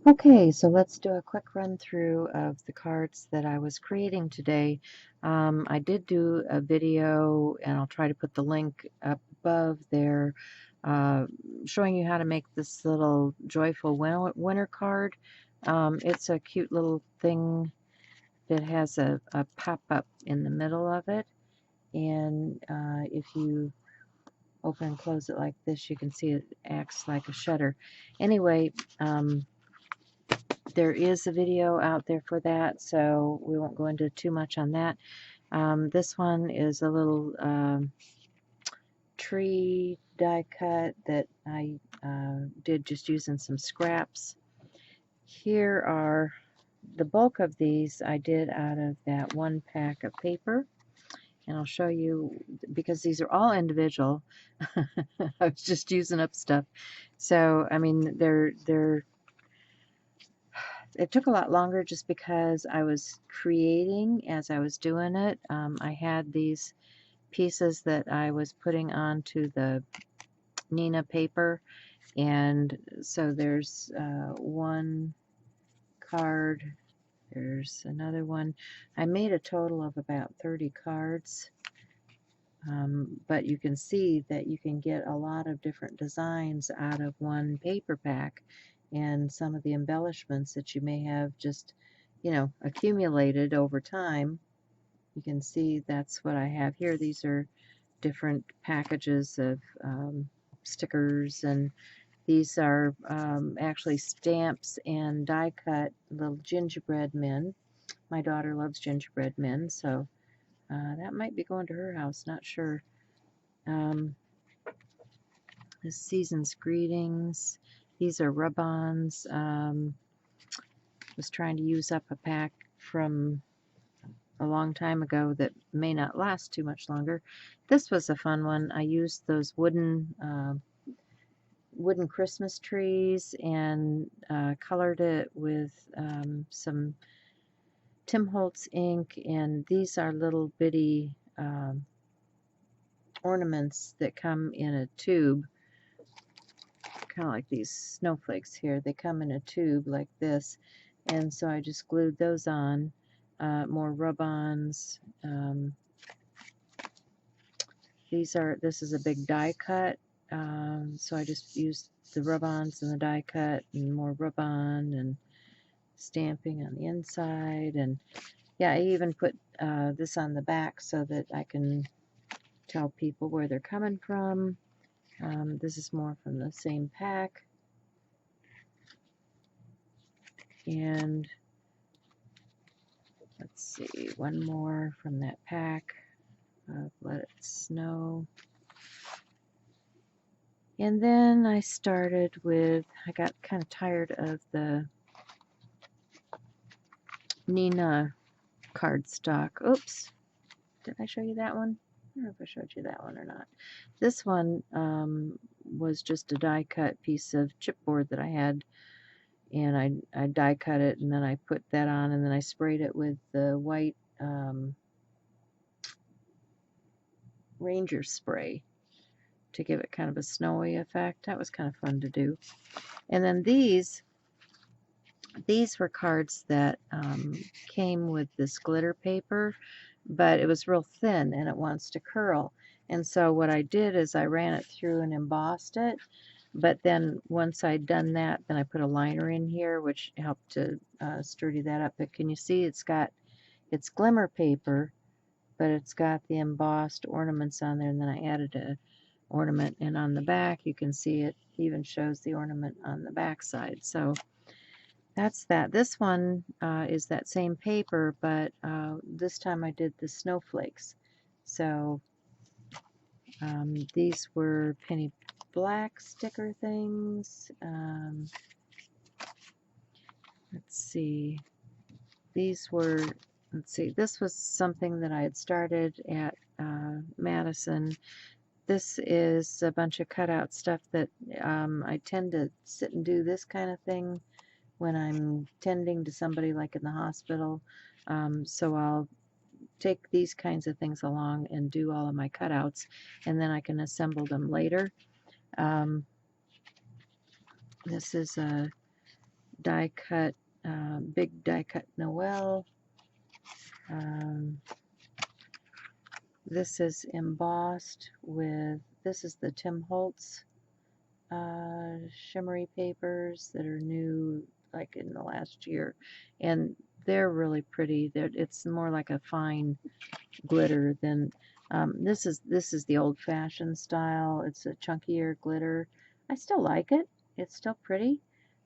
Okay, so let's do a quick run through of the cards that I was creating today. I did do a video, and I'll try to put the link up above there, uh, showing you how to make this little joyful winter card. It's a cute little thing that has a pop-up in the middle of it, and if you open and close it like this, you can see it acts like a shutter. Anyway, there is a video out there for that, so we won't go into too much on that. This one is a little tree die cut that I did just using some scraps. Here are the bulk of these I did out of that one pack of paper, and I'll show you because these are all individual. I was just using up stuff, so I mean they're it took a lot longer just because I was creating as I was doing it. I had these pieces that I was putting onto the Nina paper, and so there's one card, there's another one. I made a total of about 30 cards, but you can see that you can get a lot of different designs out of one paper pack, and some of the embellishments that you may have just, accumulated over time. You can see that's what I have here. These are different packages of stickers, and these are actually stamps and die cut little gingerbread men. My daughter loves gingerbread men, so that might be going to her house, not sure. This season's greetings. These are rub-ons. Was trying to use up a pack from a long time ago that may not last too much longer. This was a fun one. I used those wooden Christmas trees and colored it with some Tim Holtz ink, and these are little bitty ornaments that come in a tube, kind of like these snowflakes here. They come in a tube like this, and so I just glued those on. More rub-ons. This is a big die cut, so I just used the rub-ons and the die cut and more rub-on and stamping on the inside. And yeah, I even put this on the back so that I can tell people where they're coming from. This is more from the same pack. And let's see, one more from that pack of Let It Snow. And then I started with, I got kind of tired of the Nina cardstock. Oops, did I show you that one? I don't know if I showed you that one or not. This one was just a die cut piece of chipboard that I had, and I die cut it, and then I put that on, and then I sprayed it with the white Ranger spray to give it kind of a snowy effect. That was kind of fun to do. And then these were cards that came with this glitter paper, but it was real thin and it wants to curl. And so what I did is I ran it through and embossed it. But then once I'd done that, then I put a liner in here, which helped to sturdy that up. But can you see it's glimmer paper, but it's got the embossed ornaments on there, and then I added a ornament, and on the back you can see it even shows the ornament on the back side. So that's that. This one is that same paper, but this time I did the snowflakes. So these were penny black sticker things. Let's see. This was something that I had started at Madison. This is a bunch of cutout stuff that I tend to sit and do this kind of thing when I'm tending to somebody like in the hospital. So I'll take these kinds of things along and do all of my cutouts, and then I can assemble them later. This is die cut, big die cut Noel. This is embossed with, this is the Tim Holtz shimmery papers that are new like in the last year, and they're really pretty. It's more like a fine glitter than this is the old-fashioned style. It's a chunkier glitter. I still like it. It's still pretty,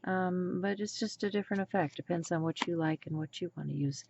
but it's just a different effect. Depends on what you like and what you want to use.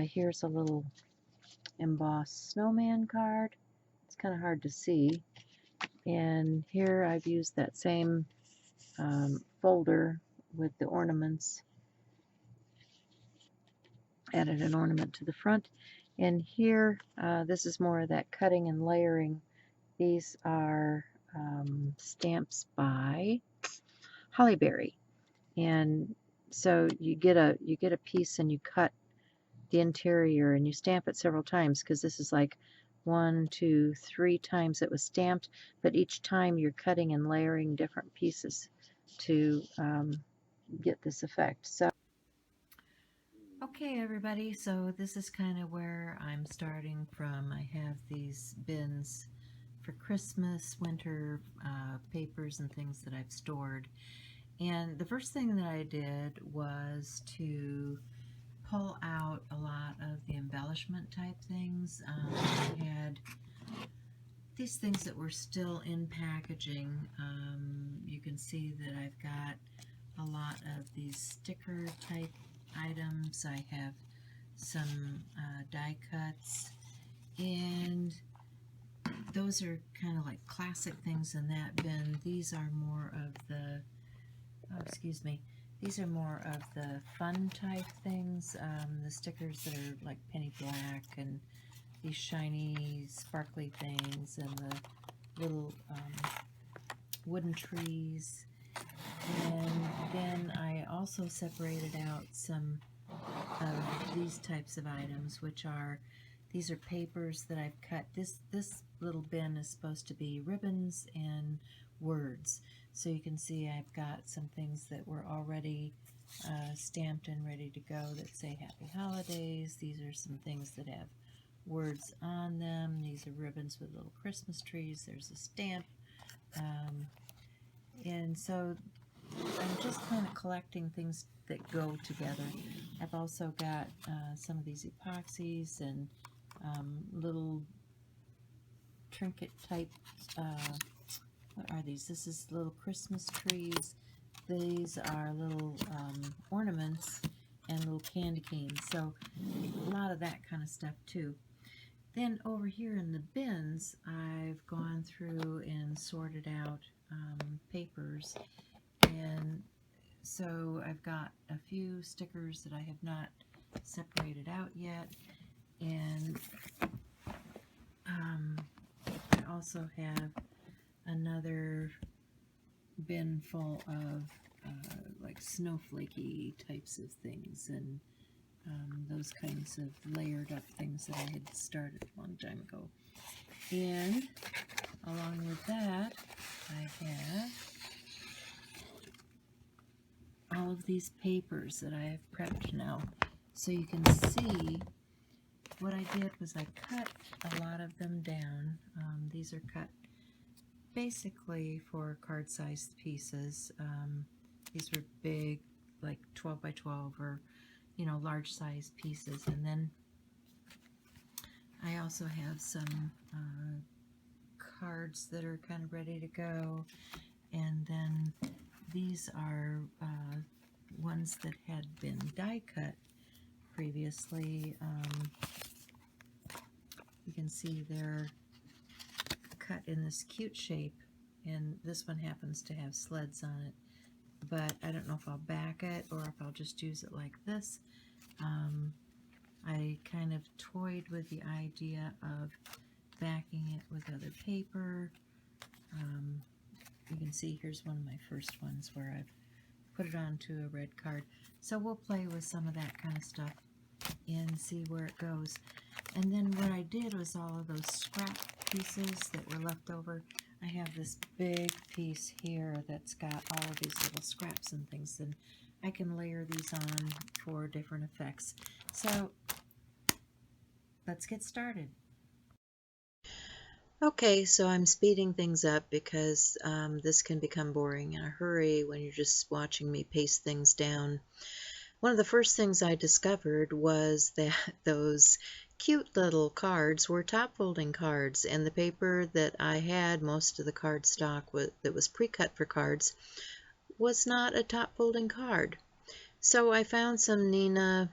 Here's a little embossed snowman card. It's kind of hard to see. And here I've used that same folder with the ornaments. Added an ornament to the front. And here, this is more of that cutting and layering. These are stamps by Hollyberry. And so you get a piece and you cut the interior and you stamp it several times, because this is like 1, 2, 3 times it was stamped, but each time you're cutting and layering different pieces to get this effect. So, okay, everybody, so this is kind of where I'm starting from. I have these bins for Christmas, winter papers and things that I've stored. And the first thing that I did was to pull out a lot of the embellishment type things. I had these things that were still in packaging. You can see that I've got a lot of these sticker type items. I have some die cuts, and those are kind of like classic things in that bin. These are more of the, these are more of the fun type things, the stickers that are like penny black and these shiny sparkly things and the little wooden trees. And then I also separated out some of these types of items, which are, these are papers that I've cut. This little bin is supposed to be ribbons and words. So you can see I've got some things that were already stamped and ready to go that say Happy Holidays. These are some things that have words on them. These are ribbons with little Christmas trees. There's a stamp. And so I'm just kind of collecting things that go together. I've also got some of these epoxies and little trinket type, what are these? This is little Christmas trees. These are little ornaments and little candy canes. So a lot of that kind of stuff too. Then over here in the bins, I've gone through and sorted out papers. And so I've got a few stickers that I have not separated out yet. And I also have another bin full of like snowflakey types of things and those kinds of layered up things that I had started a long time ago. And along with that, I have all of these papers that I have prepped now. So you can see what I did was I cut a lot of them down. These are cut basically for card-sized pieces. These were big, like 12 by 12 or, you know, large-sized pieces. And then I also have some cards that are kind of ready to go. And then these are ones that had been die cut previously. You can see they're cut in this cute shape, and this one happens to have sleds on it, but I don't know if I'll back it or if I'll just use it like this. I kind of toyed with the idea of backing it with other paper. You can see here's one of my first ones where I've put it onto a red card. So we'll play with some of that kind of stuff and see where it goes. And then what I did was all of those scrap pieces that were left over. I have this big piece here that's got all of these little scraps and things, and I can layer these on for different effects. So let's get started. Okay, so I'm speeding things up because this can become boring in a hurry when you're just watching me paste things down. One of the first things I discovered was that those cute little cards were top folding cards, and the paper that I had, most of the card stock that was pre-cut for cards, was not a top folding card. So I found some Nina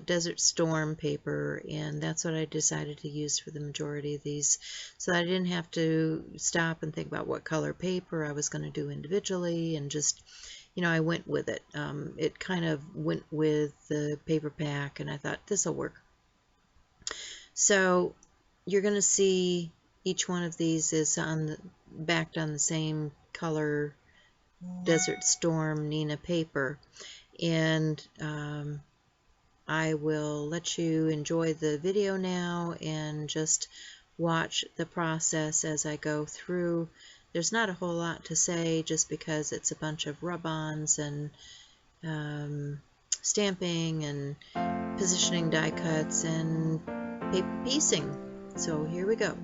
Desert Storm paper, and that's what I decided to use for the majority of these, so that I didn't have to stop and think about what color paper I was going to do individually, and just, you know, I went with it. It kind of went with the paper pack, and I thought this will work. So you're going to see each one of these is backed on the same color Desert Storm Nina paper. And I will let you enjoy the video now and just watch the process as I go through. There's not a whole lot to say just because it's a bunch of rub-ons and stamping and positioning die cuts and paper piecing. So here we go.